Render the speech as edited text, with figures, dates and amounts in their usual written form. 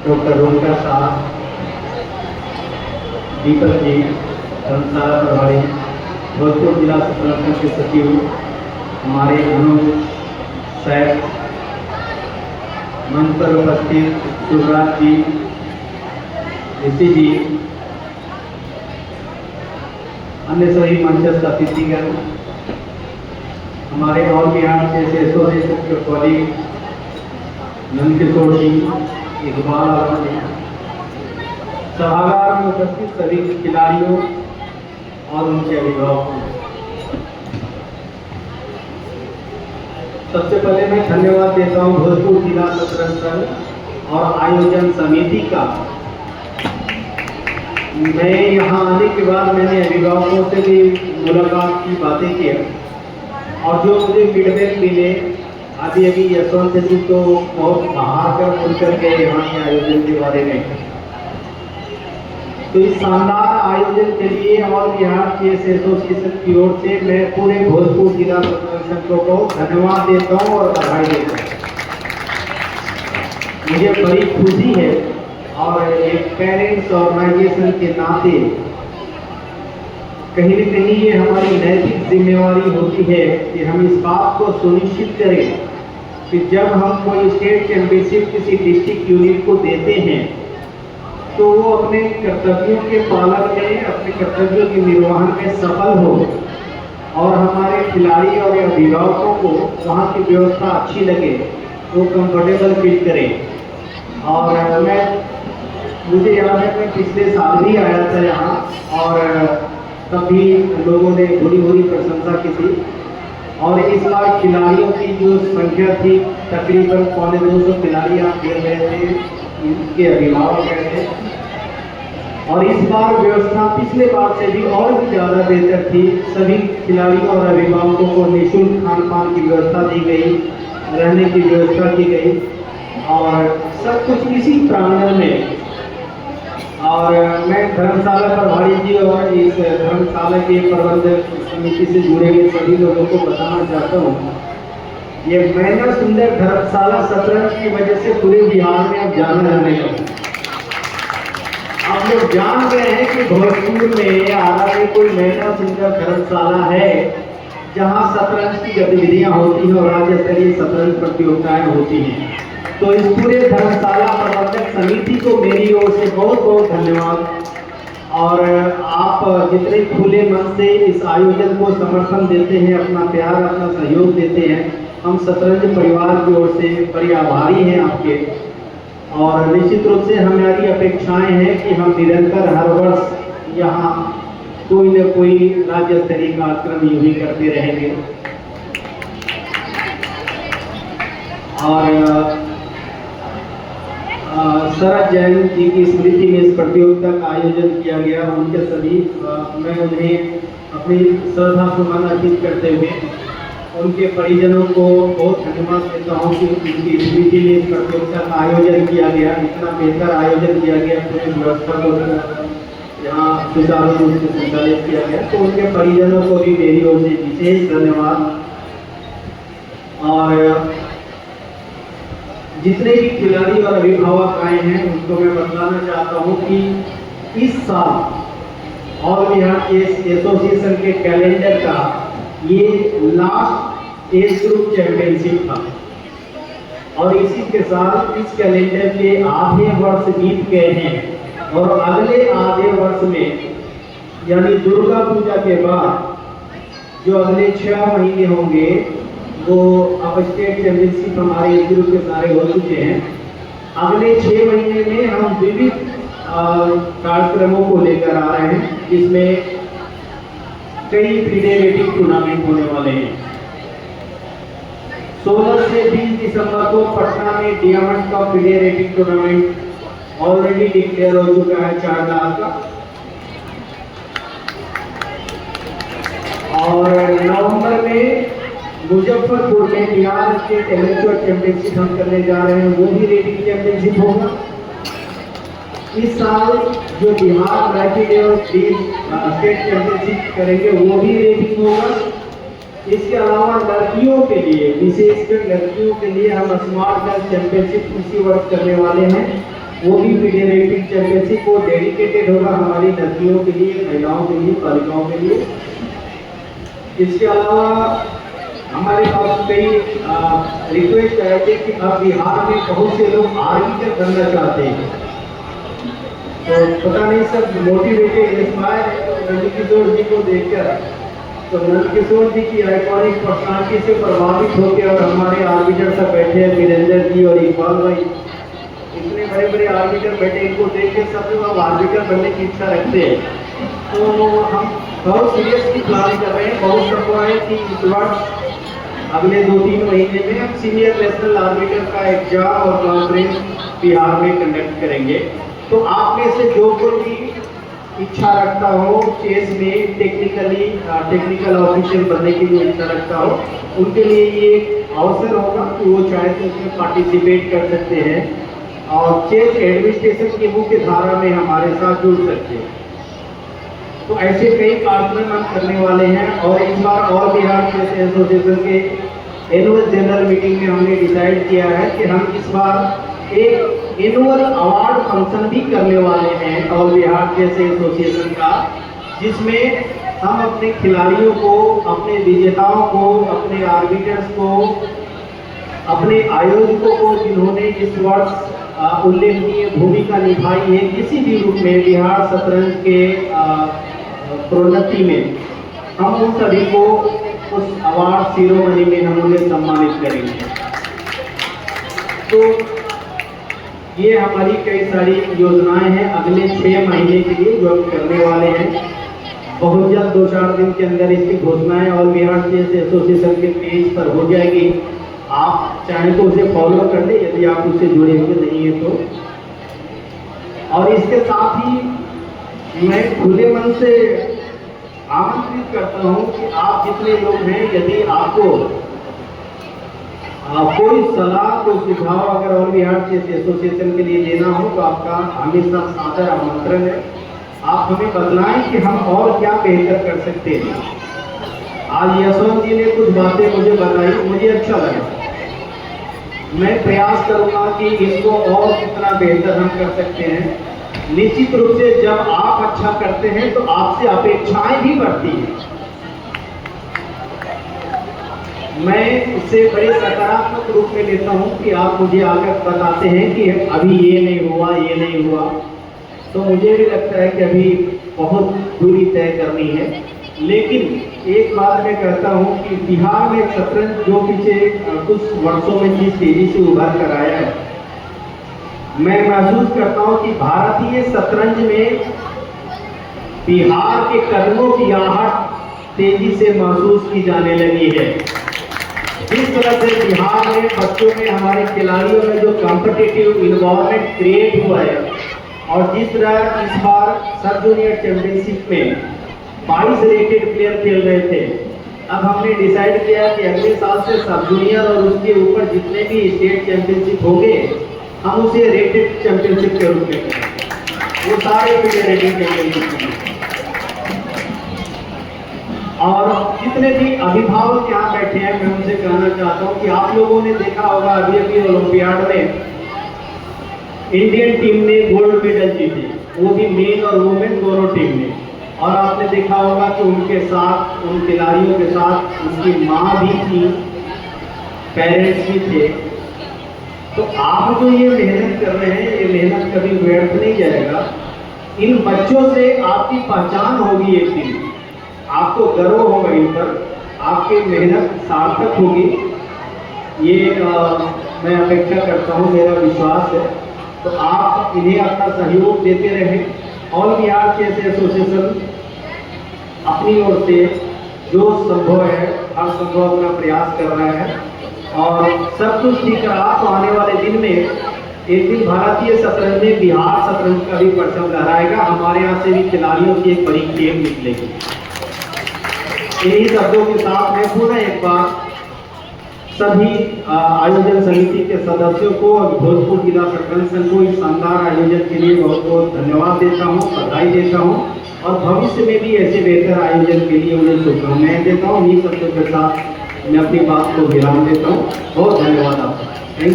Doctor Romita Shah, Deepak ji, धर्मशाला प्रभारी, भोजपुर जिला संगठन के सचिव हमारे अनुज सैफ, मंच पर उपस्थित शिवराज जी, ऋषि जी, अन्य सभी मंचस्थ अतिथिगण, हमारे और बिहार से एसोसिएशन के कॉलीग नंदकिशोर जी, इकबाल आलम जी, सभागार में उपस्थित सभी खिलाड़ियों और उनके अभिभावकों, सबसे पहले मैं धन्यवाद देता हूं भोजपुर जिला शतरंज संघ और आयोजन समिति का। मैं यहाँ आने के बाद मैंने अभिभावकों से भी मुलाकात की, बातें की और जो मुझे फीडबैक मिले, अभी यशवंत जी तो बहुत बाहर कर बोलकर के यहाँ के आयोजन के बारे में, तो इस शानदार आयोजन के लिए और बिहार चेस एसोसिएशन की ओर से मैं पूरे भोजपुर जिला संघों को धन्यवाद देता हूँ और बधाई देता हूँ। मुझे बड़ी खुशी है और एक पेरेंट्स ऑर्गेनाइजेशन के नाते कहीं न कहीं ये हमारी नैतिक जिम्मेवारी होती है कि हम इस बात को सुनिश्चित करें कि जब हम कोई स्टेट चैंपियनशिप किसी डिस्ट्रिक्ट यूनिट को देते हैं तो वो अपने कर्तव्यों के पालन में, अपने कर्तव्यों के निर्वहन में सफल हो और हमारे खिलाड़ी और अभिभावकों को वहाँ की व्यवस्था अच्छी लगे, वो कंफर्टेबल फील करें। और मुझे याद है मैं पिछले साल भी आया था यहाँ और तब भी लोगों ने भूरी प्रशंसा की थी और इस बार खिलाड़ियों की जो संख्या थी तकरीबन 250 खिलाड़ी आप खेल रहे थे, इनके अभिभावक गए थे और इस बार व्यवस्था पिछले बार से भी और भी ज़्यादा बेहतर थी। सभी खिलाड़ियों और अभिभावकों को निःशुल्क खान पान की व्यवस्था दी गई, रहने की व्यवस्था की गई और सब कुछ इसी प्रांगण में। और मैं धर्मशाला प्रभारी जी और इस धर्मशाला के प्रबंधक समिति से जुड़े हुए सभी लोगों को बताना चाहता हूँ, ये मैना सुंदर धर्मशाला शतरंज की वजह से पूरे बिहार में अब जाना जाने लगा। आप लोग जान गए हैं कि भोजपुर में आरा में कोई मैना सुंदर धर्मशाला है जहाँ शतरंज की गतिविधियाँ होती हैं और राज्य स्तरीय शतरंज प्रतियोगिताएं होती हैं। तो इस पूरे धर्मशाला प्रबंधक समिति को मेरी ओर से बहुत बहुत धन्यवाद और आप जितने खुले मन से इस आयोजन को समर्थन देते हैं, अपना प्यार, अपना सहयोग देते हैं, हम शतरंज परिवार की ओर से बड़ी आभारी हैं आपके। और निश्चित रूप से हमारी अपेक्षाएं हैं कि हम निरंतर हर वर्ष यहाँ कोई न कोई राज्य स्तरीय कार्यक्रम यूं ही करते रहेंगे। और शरद जैन जी की स्मृति में इस प्रतियोगिता का आयोजन किया गया, उनके सभी मैं उन्हें अपनी श्रद्धा सुमन अर्पित करते हुए उनके परिजनों को बहुत धन्यवाद देता हूँ कि उनकी स्मृति में इस प्रतियोगिता का आयोजन किया गया, इतना बेहतर आयोजन किया गया, पूरी व्यवस्था को यहाँ सुचारू रूप से संचालित किया गया। तो उनके परिजनों को भी मेरी ओर से विशेष धन्यवाद। और जितने भी खिलाड़ी और अभिभावक आए हैं उनको मैं बताना चाहता हूँ कि इस साल और बिहार चेस एसोसिएशन के कैलेंडर का ये लास्ट एज ग्रुप चैंपियनशिप था और इसी के साथ इस कैलेंडर के आधे वर्ष बीत गए हैं और अगले आधे वर्ष में यानी दुर्गा पूजा के बाद जो अगले 6 महीने होंगे वो अब स्टेट चैंपियनशिप हमारे एज ग्रुप के सारे हो चुके हैं। अगले 6 महीने में हम विविध कार्यक्रमों को लेकर आ रहे हैं जिसमें कई फिडे रेटिंग टूर्नामेंट होने वाले हैं। 16 से 20 दिसंबर को पटना में डायमंड का FIDE rating tournament already declare हो चुका है 4 लाख का और नवंबर में मुजफ्फरपुर में बिहार स्टेट एमेच्योर चैंपियनशिप हम करने जा रहे हैं, वो भी रेटिंग चैंपियनशिप होगा। इस साल जो बिहार रैपिड और स्टेट चैंपियनशिप करेंगे वो भी रेटिंग होगा। इसके अलावा लड़कियों के लिए, विशेषकर लड़कियों के लिए हम स्मार्ट गर्ल चैंपियनशिप इसी वर्ष करने वाले हैं वो भी पीडियाट्रिक चैंपियनशिप वो डेडिकेटेड होगा हमारी नदियों के लिए, महिलाओं के लिए, बालिकाओं के लिए। इसके अलावा हमारे पास कई रिक्वेस्ट आए थे कि अब बिहार में बहुत से लोग आर्किटेक्ट बनना चाहते हैं, तो पता नहीं सब मोटिवेटेड इंस्पायर नंदकिशोर जी को देखकर, तो नंदकिशोर जी की आइकॉनिक पर्सनालिटी से प्रभावित होकर और हमारे आर्बिटर सब बैठे हैं, वीरेंद्र जी और इकबाल भाई, इतने बड़े बड़े आर्बिटर बैठे, इनको देख के सब लोग आर्बिटर बनने की इच्छा रखते हैं। तो हम बहुत सीरियसली प्लान कर रहे हैं, बहुत संभव है कि इस वर्ष अगले 2-3 महीने में हम सीनियर नेशनल आर्बिटर का एग्जाम और कॉन्फ्रेंस बिहार में कंडक्ट करेंगे। तो आप में से जो कोई भी इच्छा रखता हो चेस में टेक्निकल ऑफिसर बनने की जो इच्छा रखता हो, उनके लिए ये एक अवसर होगा कि वो चाहे तो उसमें पार्टिसिपेट कर सकते हैं और चेस एडमिनिस्ट्रेशन की मुख्य धारा में हमारे साथ जुड़ सकते हैं। तो ऐसे कई कार्यक्रम हम करने वाले हैं और इस बार ऑल बिहार चेस एसोसिएशन के एनुअल जनरल मीटिंग में हमने डिसाइड किया है कि हम इस बार एक एनुअल अवार्ड फंक्शन भी करने वाले हैं ऑल बिहार चेस एसोसिएशन का, जिसमें हम अपने खिलाड़ियों को, अपने विजेताओं को, अपने आर्बिटर्स को, अपने आयोजकों को जिन्होंने इस वर्ष उल्लेखनीय भूमिका निभाई है किसी भी रूप में बिहार शतरंज के प्रोन्नति में, हम उन सभी को उस अवार्ड सेरेमनी में हम उन्हें सम्मानित करेंगे। तो ये हमारी कई सारी योजनाएं हैं अगले 6 महीने के लिए जो हम करने वाले हैं। बहुत जल्द 2-4 दिन के अंदर इसकी घोषणाएं और बिहार चेस एसोसिएशन के पेज पर हो जाएगी। आप चाहें तो उसे फॉलो कर ले यदि आप उससे जुड़े हुए नहीं है तो। और इसके साथ ही मैं खुले मन से आमंत्रित करता हूं कि आप जितने लोग हैं, यदि आपको कोई सलाह, कोई सुझाव अगर ऑल बिहार चेस एसोसिएशन के लिए देना हो तो आपका हमेशा सादर आमंत्रण है। आप हमें बतलाएं कि हम और क्या बेहतर कर सकते हैं। आज यशवंत जी ने कुछ बातें मुझे बताई, मुझे अच्छा लगा। मैं प्रयास करूंगा कि इसको और कितना बेहतर हम कर सकते हैं। निश्चित रूप से जब आप अच्छा करते हैं तो आपसे अपेक्षाएं भी बढ़ती हैं। मैं इससे बड़े सकारात्मक रूप में लेता हूं कि आप मुझे आकर बताते हैं कि अभी ये नहीं हुआ, ये नहीं हुआ, तो मुझे भी लगता है कि अभी बहुत दूरी तय करनी है। लेकिन एक बात मैं कहता हूं कि बिहार में शतरंज जो पिछले कुछ वर्षों में जिस तेजी से उभर कर आया है, मैं महसूस करता हूं कि भारतीय शतरंज में बिहार के कदमों की आहट तेजी से महसूस की जाने लगी है। जिस तरह से बिहार में बच्चों में, हमारे खिलाड़ियों में जो कॉम्पिटिटिव इन्वायरमेंट क्रिएट हुआ है और जिस तरह इस बार सब जूनियर चैंपियनशिप में 22 रेटेड प्लेयर खेल रहे थे, अब हमने डिसाइड किया कि अगले साल से सब जूनियर और उसके ऊपर जितने भी स्टेट चैंपियनशिप होंगे हम उसे रेटेड चैंपियनशिप के रूप में करेंगे। वो सारे प्लेयर रेटेड चैंपियनशिप। और जितने भी अभिभावक यहाँ बैठे हैं, मैं उनसे कहना चाहता हूँ कि आप लोगों ने देखा होगा अभी ओलंपियाड में इंडियन टीम ने गोल्ड मेडल जीते, वो भी मेन और वुमेन दोनों टीम ने। और आपने देखा होगा कि उनके साथ, उन खिलाड़ियों के साथ उनकी माँ भी थी, पेरेंट्स भी थे। तो आप जो ये मेहनत कर रहे हैं, ये मेहनत कभी व्यर्थ नहीं जाएगा। इन बच्चों से आपकी पहचान होगी एक दिन, आपको गर्व होगा इन पर, आपकी मेहनत सार्थक होगी, ये मैं अपेक्षा करता हूँ, मेरा विश्वास है। तो आप इन्हें अपना सहयोग देते रहें। ऑल बिहार चेस एसोसिएशन अपनी ओर से जो संभव है हर संभव अपना प्रयास कर रहा है और सब कुछ ठीक रहा तो आने वाले दिन में एक दिन भारतीय शतरंज में बिहार शतरंज का भी परचम लहराएगा। हमारे यहाँ से भी खिलाड़ियों की एक बड़ी टीम निकलेगी। इन्हीं शब्दों के साथ मैं पुनः एक बार सभी आयोजन समिति के सदस्यों को और भोजपुर जिला शतरंज संघ को इस शानदार आयोजन के लिए बहुत बहुत धन्यवाद देता हूँ, बधाई देता हूँ और भविष्य में भी ऐसे बेहतर आयोजन के लिए उन्हें शुभकामनाएं देता हूँ। इन्हीं शब्दों के साथ मैं अपनी बात को विराम देता हूँ। बहुत धन्यवाद आपका।